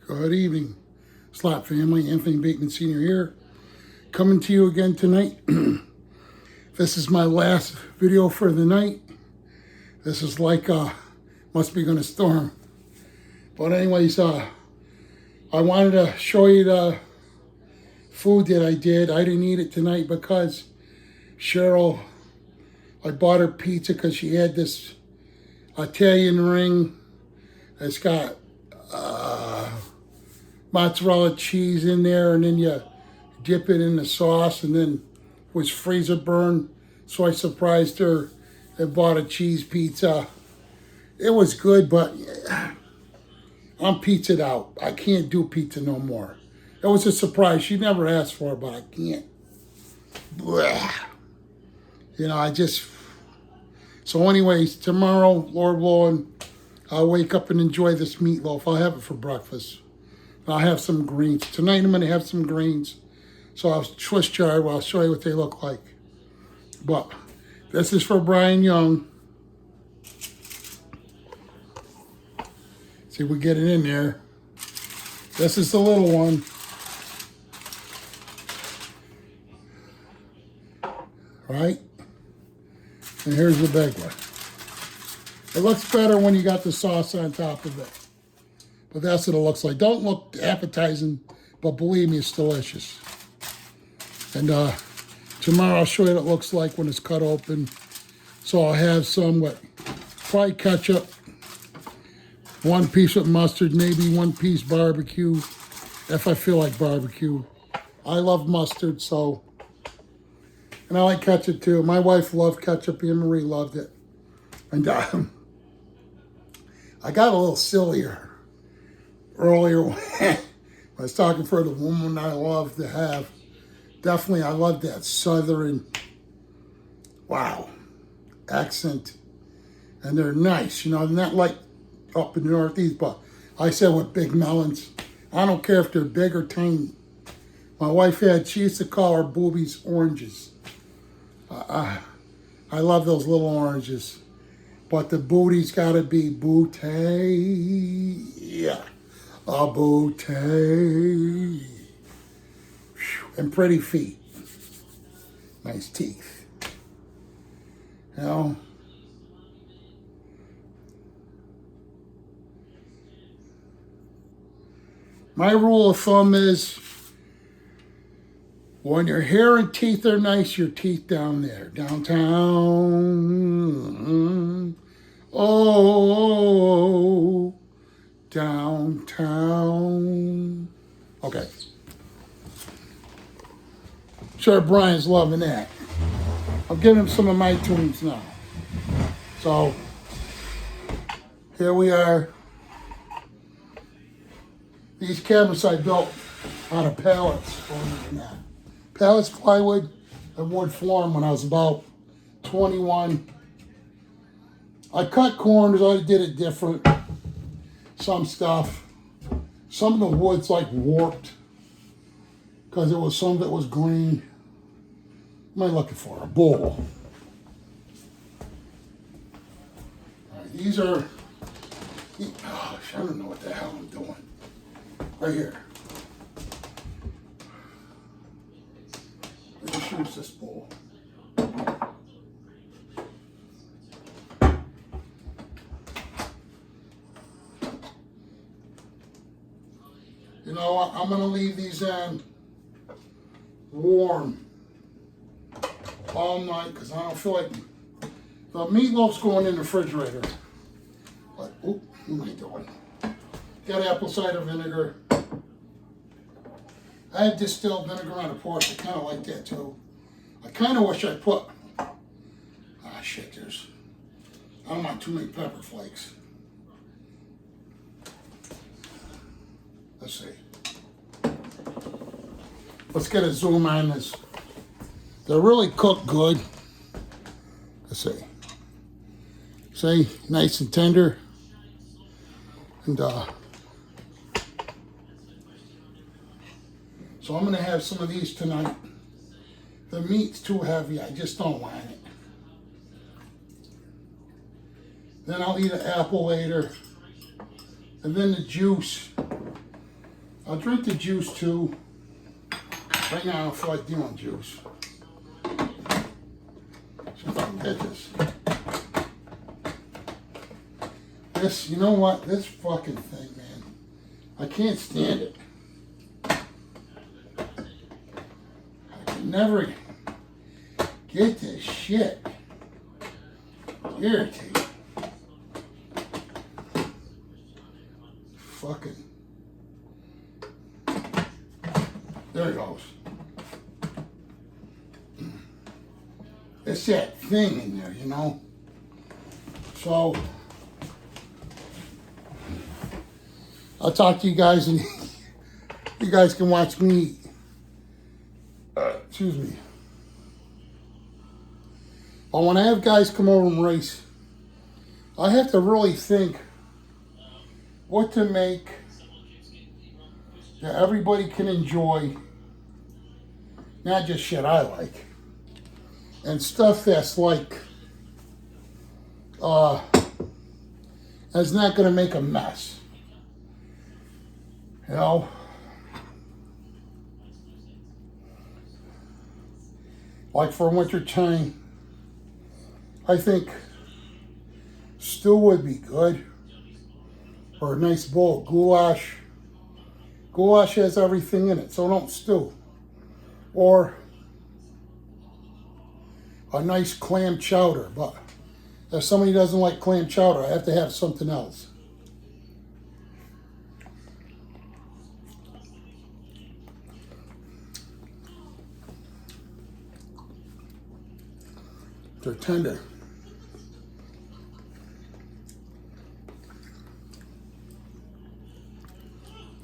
Good evening, Slot family. Anthony Bateman Sr. here, coming to you again tonight. This is my last video for the night. This is like, must be gonna storm. But anyways, I wanted to show you the food that I did. I didn't eat it tonight because Cheryl, I bought her pizza because she had this Italian ring. It's got mozzarella cheese in there, and then you dip it in the sauce, and then it was freezer burn. So I surprised her and bought a cheese pizza. It was good, but I'm pizzaed out. I can't do pizza no more. It was a surprise. She never asked for it, but I can't. Blah. You know, so anyways, tomorrow, Lord willing, I'll wake up and enjoy this meatloaf. I'll have it for breakfast. I'll have some greens. Tonight I'm going to have some greens. So I'll Swiss chard. I'll show you what they look like. But this is for Brian Young. See if we get it in there. This is the little one. Right? And here's the big one. It looks better when you got the sauce on top of it. But that's what it looks like. Don't look appetizing, but believe me, it's delicious. And tomorrow I'll show you what it looks like when it's cut open. So I'll have some with probably ketchup, one piece with mustard, maybe one piece barbecue, if I feel like barbecue. I love mustard, so, and I like ketchup too. My wife loved ketchup, Anne Marie loved it. And I got a little sillier earlier when I was talking for the woman I love to have. Definitely, I love that southern, wow, accent. And they're nice, you know, not like up in the Northeast, but I said with big melons. I don't care if they're big or tiny. My wife she used to call her boobies oranges. I love those little oranges. But the booty's gotta be booty. Yeah. A booty. And pretty feet. Nice teeth. You know? My rule of thumb is when your hair and teeth are nice, your teeth down there. Downtown. Oh. Downtown. Okay. Sure, Brian's loving that. I'll give him some of my tunes now. So, here we are. These cabinets I built out of pallets. Pallets, plywood, and wood flooring when I was about 21. I cut corners, I did it different. Some stuff. Some of the wood's like warped because some of it was green. What am I looking for? A bowl. All right, these are, gosh, I don't know what the hell I'm doing. Right here. Let me use this bowl. You know what? I'm going to leave these in warm all night because I don't feel like the meatloaf's going in the refrigerator. But, oop, what am I doing? Got apple cider vinegar. I have distilled vinegar on the porch. I kind of like that too. I kind of wish I put, shit, I don't want too many pepper flakes. Let's see. Let's get a zoom on this. They're really cooked good. Let's see. See, nice and tender. And so I'm gonna have some of these tonight. The meat's too heavy, I just don't want it. Then I'll eat an apple later. And then the juice I'll drink the juice too. Right now I don't feel like doing juice. See if I can get this. This, you know what? This fucking thing, man. I can't stand it. I can never get this shit. Irritating. Fucking. There it goes. It's that thing in there, you know? So, I'll talk to you guys and you guys can watch me eat. Excuse me. But when I have guys come over and race, I have to really think what to make that everybody can enjoy, not just shit I like, and stuff that's like, that's not gonna make a mess, you know? Like for winter time, I think stew would be good, or a nice bowl of goulash. Goulash has everything in it, so don't stew. Or a nice clam chowder, but if somebody doesn't like clam chowder, I have to have something else. They're tender.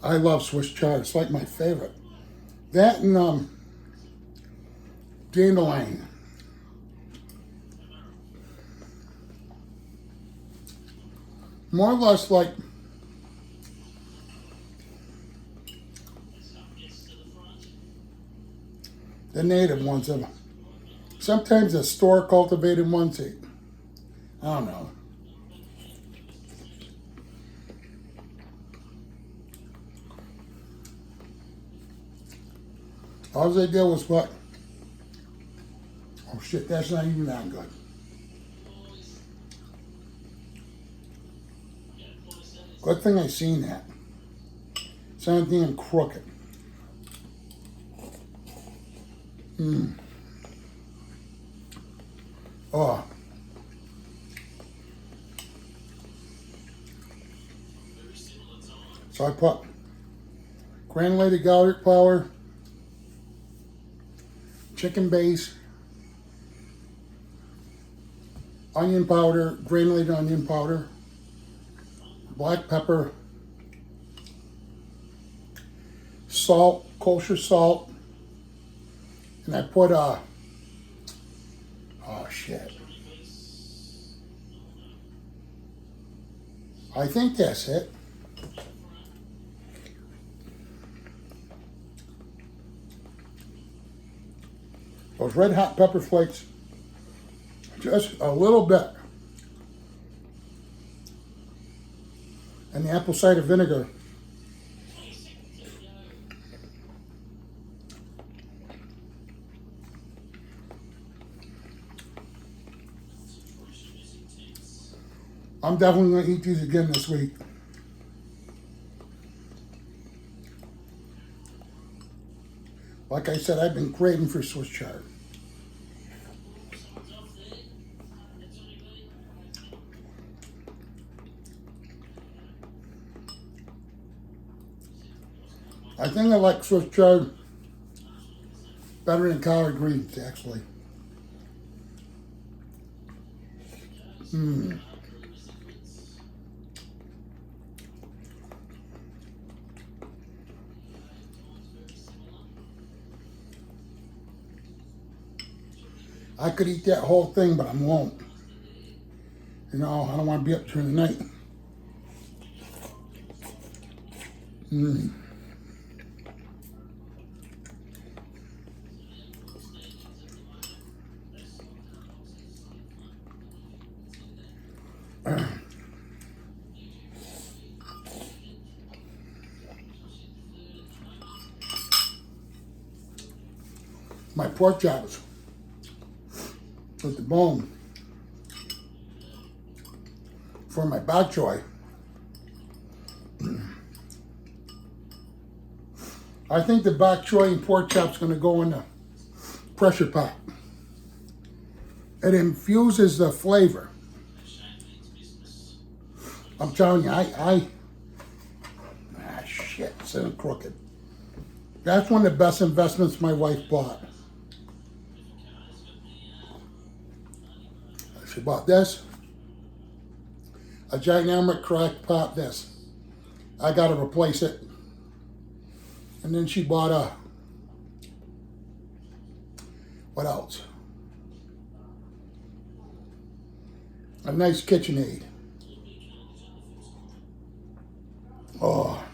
I love Swiss chard. It's like my favorite. That and dandelion. More or less like the native ones. Sometimes the store cultivated ones, I don't know. All they did was what? Oh shit, that's not even that good. Good thing I seen that. It's not damn crooked. Oh. So I put granulated garlic powder, chicken base, onion powder, granulated onion powder, black pepper, salt, kosher salt, and I put oh shit. I think that's it. Those red hot pepper flakes, just a little bit. And the apple cider vinegar. I'm definitely going to eat these again this week. Like I said, I've been craving for Swiss chard. I think I like Swiss chard better than collard greens, actually. I could eat that whole thing, but I won't. You know, I don't want to be up during the night. my pork chops with the bone for my bok choy. I think the bok choy and pork chop's going to go in the pressure pot. It infuses the flavor. I'm telling you, shit, it's in crooked. That's one of the best investments my wife bought. She bought this, a gigantic crack pot this. I got to replace it. And then she bought what else? A nice KitchenAid. Oh.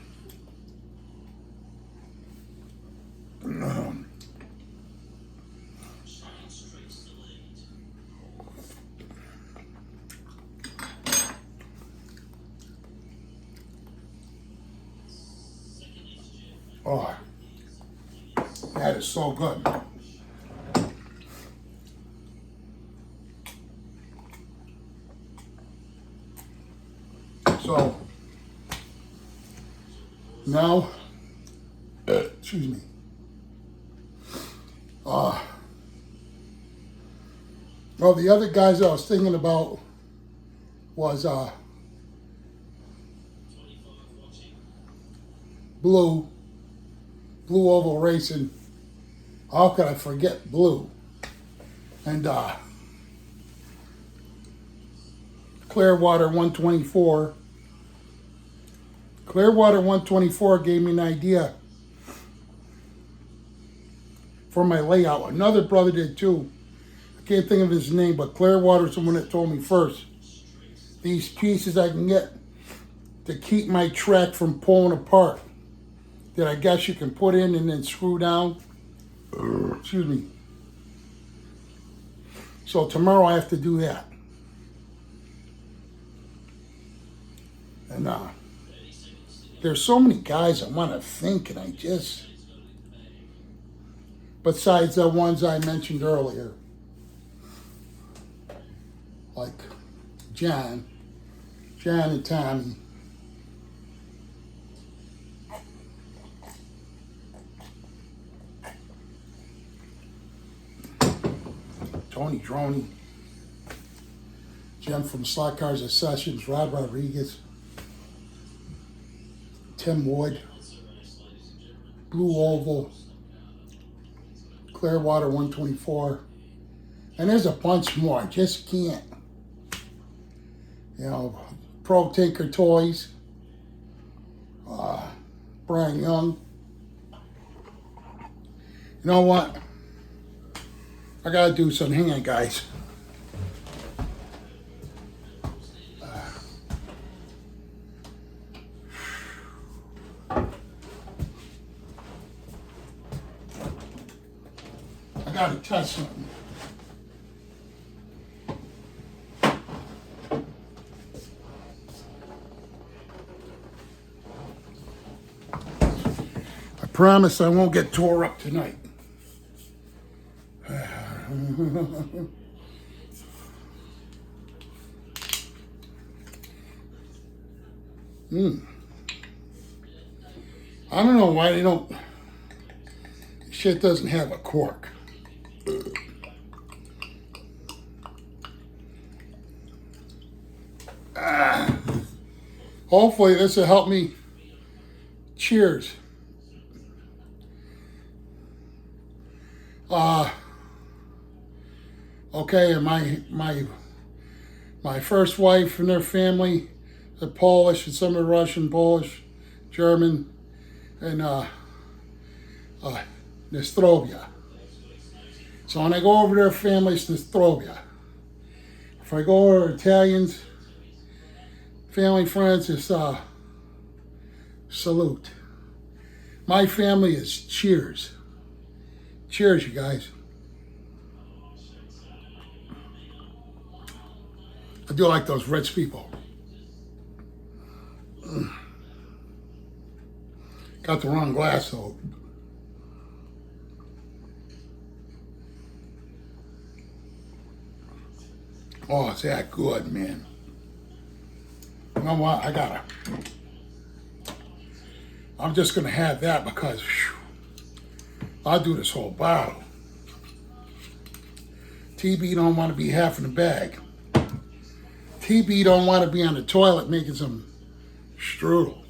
Oh, that is so good. So, now, excuse me. Well, the other guys I was thinking about was Blue Oval Racing. How could I forget Blue? And Clearwater 124. Clearwater 124 gave me an idea for my layout. Another brother did too. I can't think of his name, but Clearwater's the one that told me first. These pieces I can get to keep my track from pulling apart, that I guess you can put in and then screw down. Excuse me. So tomorrow I have to do that. And there's so many guys I want to think, and I just, besides the ones I mentioned earlier, like John and Tommy. Tony Droney, Jim from Slot Cars and Sessions, Rob Rodriguez, Tim Wood, Blue Oval, Clearwater 124, and there's a bunch more. I just can't. You know, Pro Tinker Toys, Brian Young. You know what? I gotta do some. Hang on, guys. I gotta test something. I promise I won't get tore up tonight. I don't know why they don't. Shit doesn't have a cork. Hopefully this will help me. Cheers. Okay, and my first wife and their family, the Polish and some of the Russian, Polish, German, and Nostrovia. So when I go over their family, it's Nostrovia. If I go over Italians, family, friends, it's Salute. My family is Cheers. Cheers, you guys. I do like those rich people. Got the wrong glass though. Oh, it's that good, man. You know what? I'm just gonna have that because I'll do this whole bottle. TB don't want to be half in the bag. TB don't want to be on the toilet making some strudel.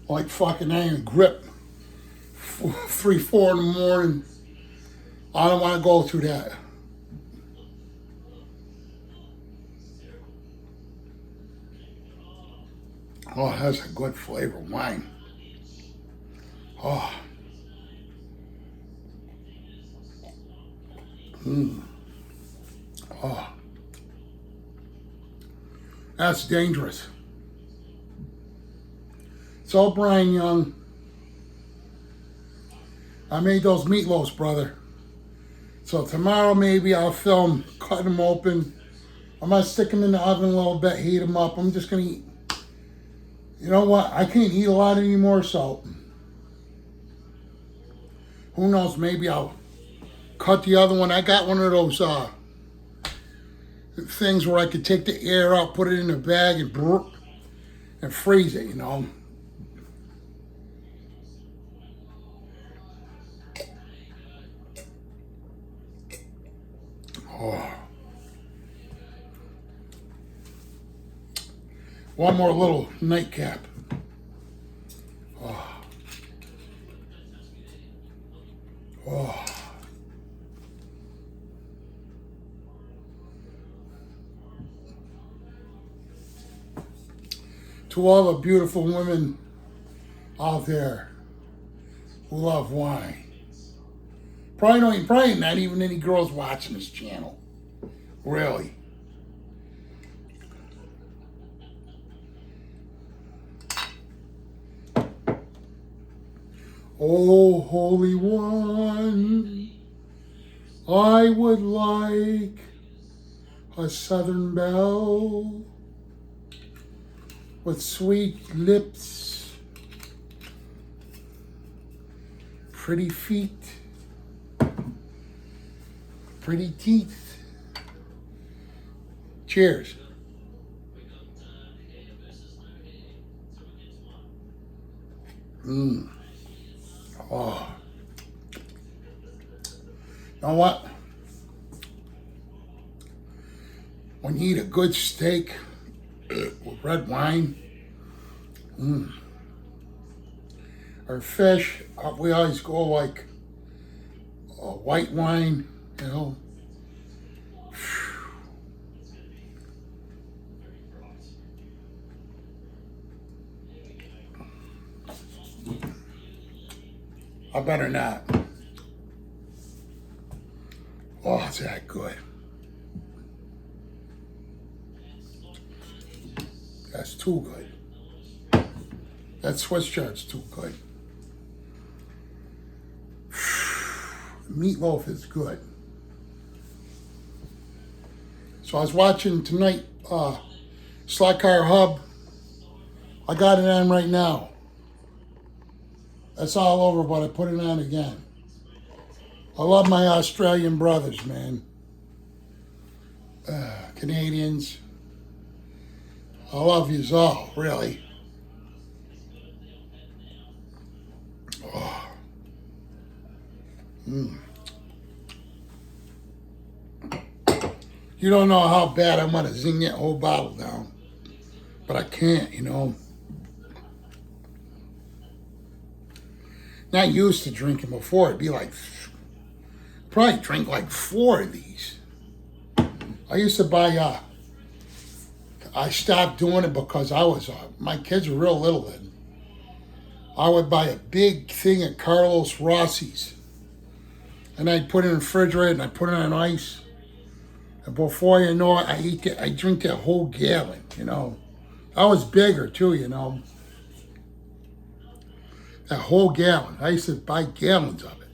Like fucking iron grip. 3, 4 in the morning. I don't want to go through that. Oh, that's a good flavor wine. Oh. Oh. That's dangerous. So, Brian Young, I made those meatloafs, brother. So tomorrow maybe I'll film, cut them open. I'm going to stick them in the oven a little bit, heat them up. I'm just going to eat. You know what? I can't eat a lot anymore, so who knows? Maybe I'll cut the other one. I got one of those things where I could take the air out, put it in a bag, and freeze it, you know. Oh. One more little nightcap. Oh. Oh. To all the beautiful women out there who love wine. Probably not even any girls watching this channel. Really. Oh, Holy One, I would like a Southern belle with sweet lips, pretty feet, pretty teeth. Cheers. Oh. You know what? When you eat a good steak with red wine, or fish, we always go like white wine, you know. I better not. Oh, it's that good. That's too good. That Swiss chard's too good. Meatloaf is good. So I was watching tonight, Slot Car Hub. I got it on right now. That's all over, but I put it on again. I love my Australian brothers, man. Canadians. I love yous all, really. Oh. You don't know how bad I want to zing that whole bottle down. But I can't, you know. Not used to drinking before. It'd be like, probably drink like 4 of these. I used to buy, I stopped doing it because I was, my kids were real little then. I would buy a big thing of Carlos Rossi's. And I'd put it in the refrigerator and I'd put it on ice. And before you know it, I drink that whole gallon, you know. I was bigger too, you know. That whole gallon. I used to buy gallons of it.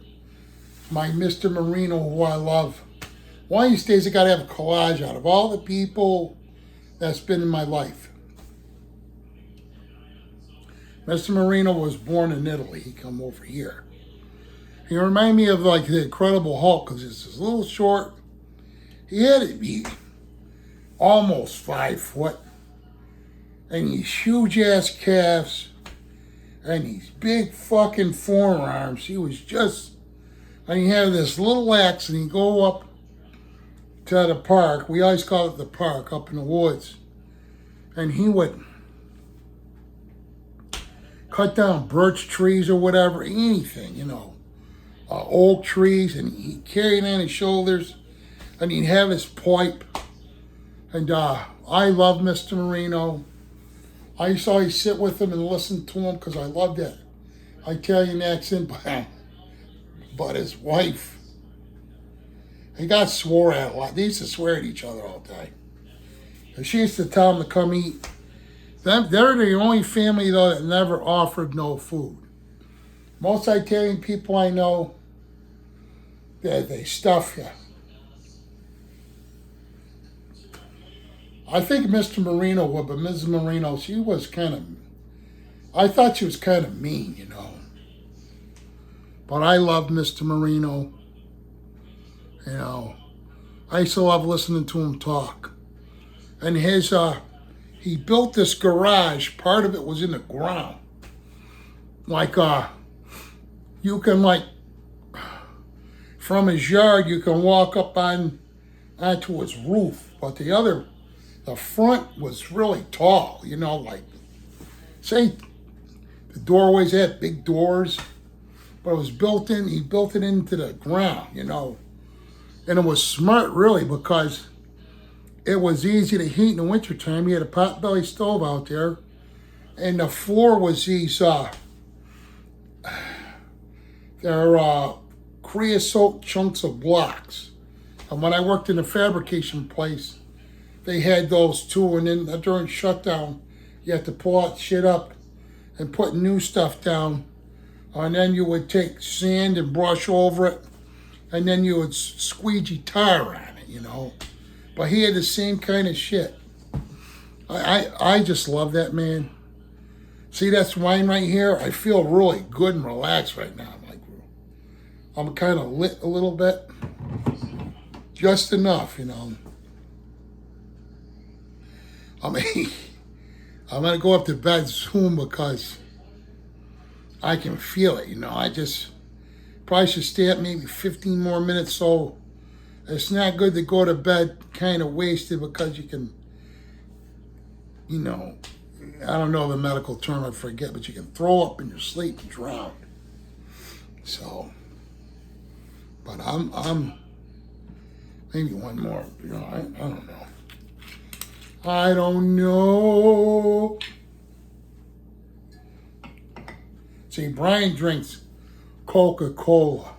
My Mr. Marino, who I love. One of these days I got to have a collage out of all the people that's been in my life. Mr. Marino was born in Italy. He come over here. He reminded me of like the Incredible Hulk because it's this little short. He had to be almost 5 foot, and these huge ass calves, and these big fucking forearms. He was just, and he had this little axe, and he'd go up to the park. We always call it the park, up in the woods. And he would cut down birch trees or whatever, anything, oak trees, and he'd carry it on his shoulders, and he'd have his pipe. And I love Mr. Marino. I used to always sit with him and listen to him because I loved that Italian accent. But his wife, he got swore at a lot. They used to swear at each other all the time. And she used to tell him to come eat. They're the only family, though, that never offered no food. Most Italian people I know, they stuff you. I think Mr. Marino would, but Ms. Marino, she was I thought she was kind of mean, But I love Mr. Marino. I used to love listening to him talk. And he built this garage. Part of it was in the ground. You can from his yard, you can walk up onto his roof. But the front was really tall, say the doorways had big doors, but it was built in, he built it into the ground, And it was smart, really, because it was easy to heat in the wintertime. He had a potbelly stove out there, and the floor was these, they're creosote chunks of blocks. And when I worked in a fabrication place, they had those too, and then during shutdown, you had to pull out shit up and put new stuff down, and then you would take sand and brush over it, and then you would squeegee tire on it, But he had the same kind of shit. I just love that man. See, that's wine right here. I feel really good and relaxed right now. I'm kind of lit a little bit, just enough, I mean, I'm gonna go up to bed soon because I can feel it, I just probably should stay up maybe 15 more minutes. So it's not good to go to bed kind of wasted because you can, I don't know the medical term, I forget, but you can throw up in your sleep and drown. So, but I'm maybe one more, I don't know. I don't know. See, Brian drinks Coca-Cola.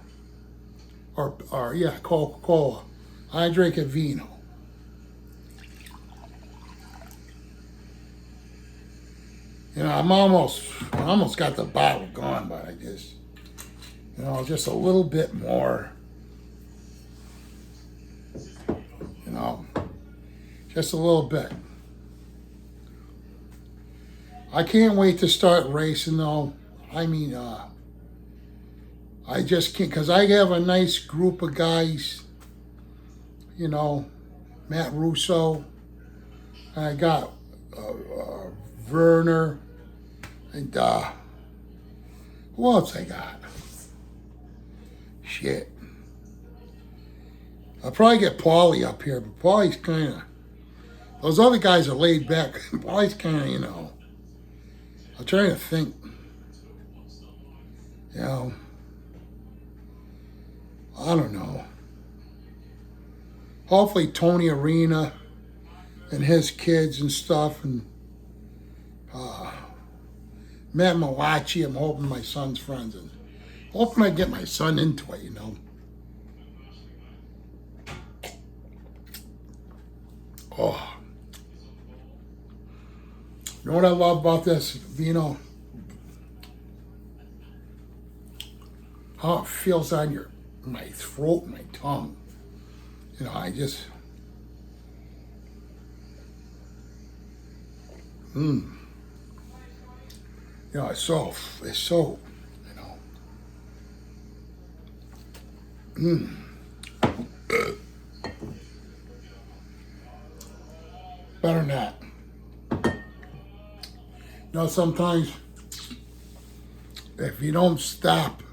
Or yeah, Coca-Cola. I drink a vino. I almost got the bottle gone, but I just, just a little bit more. Just a little bit. I can't wait to start racing, though. I mean, I just can't, because I have a nice group of guys, Matt Russo, and I got Werner, and who else I got? Shit. I'll probably get Paulie up here, but Paulie's kind of, those other guys are laid back. Paulie's kind of, I'm trying to think, I don't know. Hopefully Tony Arena and his kids and stuff, and Matt Malachi, I'm hoping my son's friends, and hoping I get my son into it, Oh. You know what I love about this vino? How it feels on my throat, my tongue. I just, it's so, Better not. You know, sometimes if you don't stop,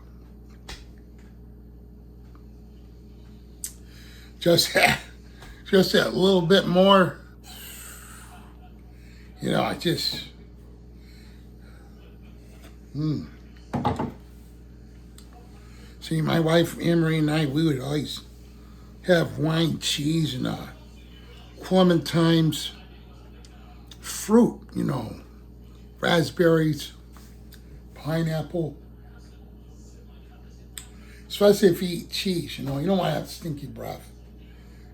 just that little bit more, you know, I just, See, my wife, Anne-Marie, and I, we would always have wine, cheese, and clementines, fruit, you know, raspberries, pineapple. Especially if you eat cheese, you know, you don't want to have stinky breath.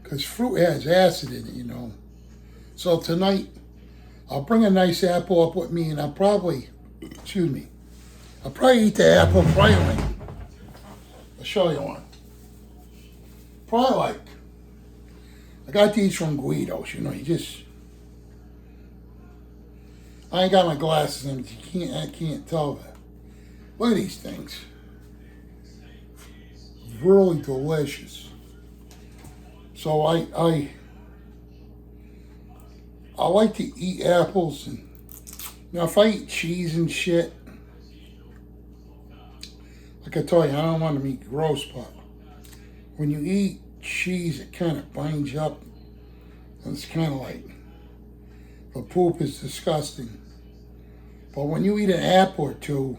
Because fruit has acid in it, you know. So tonight, I'll bring a nice apple up with me, and I'll probably eat the apple finally. I'll show you one. Probably like, I got these from Guido's, you know, I ain't got my glasses on, but I can't tell that. Look at these things. Really delicious. So I like to eat apples, and now if I eat cheese and shit, like I told you, I don't want to be gross, but when you eat cheese, it kind of binds you up. And it's kind of like, the poop is disgusting. But when you eat an apple or two,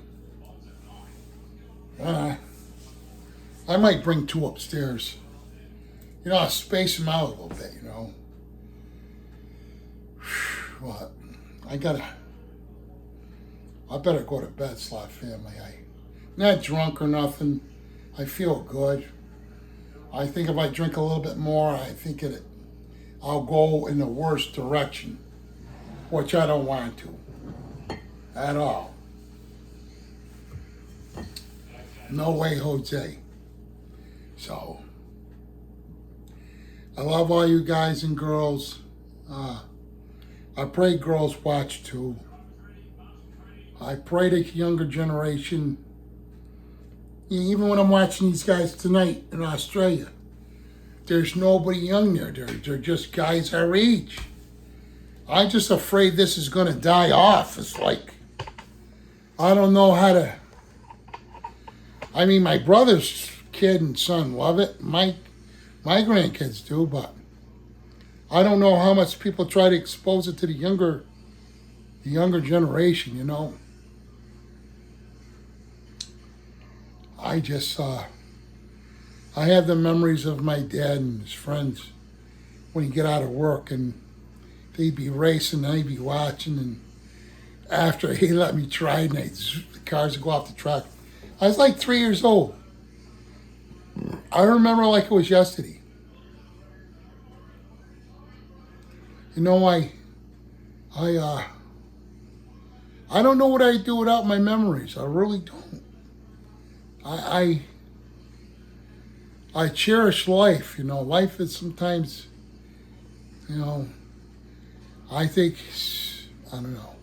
I might bring 2 upstairs. You know, I'll space them out a little bit, you know. But I better go to bed, Slot Family. I'm not drunk or nothing. I feel good. I think if I drink a little bit more, I think I'll go in the worst direction, which I don't want to at all. No way, Jose. So, I love all you guys and girls. I pray girls watch too. I pray the younger generation, even when I'm watching these guys tonight in Australia, there's nobody young there. They're just guys our age. I'm just afraid this is going to die off. It's like, I don't know how to. I mean, my brother's kid and son love it. My grandkids do, but I don't know how much people try to expose it to the younger generation, you know. I have the memories of my dad and his friends when he'd get out of work and they'd be racing and I'd be watching, and after he let me try and the cars would go off the track. I was like 3 years old. I remember like it was yesterday. You know, I don't know what I'd do without my memories. I really don't. I cherish life. You know, life is sometimes, you know, I think, I don't know.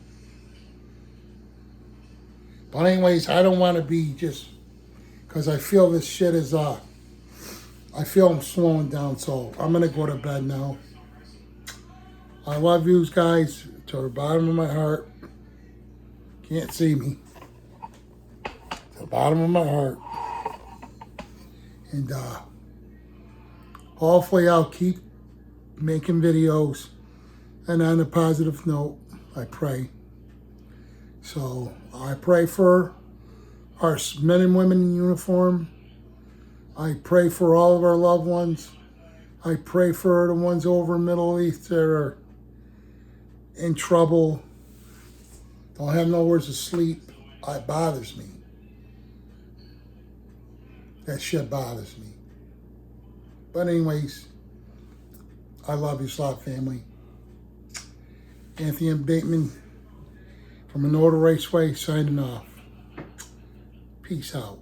But anyways, I don't want to be just, because I feel this shit is, I feel I'm slowing down, so I'm going to go to bed now. I love you guys to the bottom of my heart. Can't see me. To the bottom of my heart. And hopefully I'll keep making videos. And on a positive note, I pray. So I pray for our men and women in uniform. I pray for all of our loved ones. I pray for the ones over in Middle East that are in trouble, don't have nowhere to sleep. It bothers me. That shit bothers me. But anyways, I love you, Slot Family. Anthony M. Bateman from Menorah Raceway signing off. Peace out.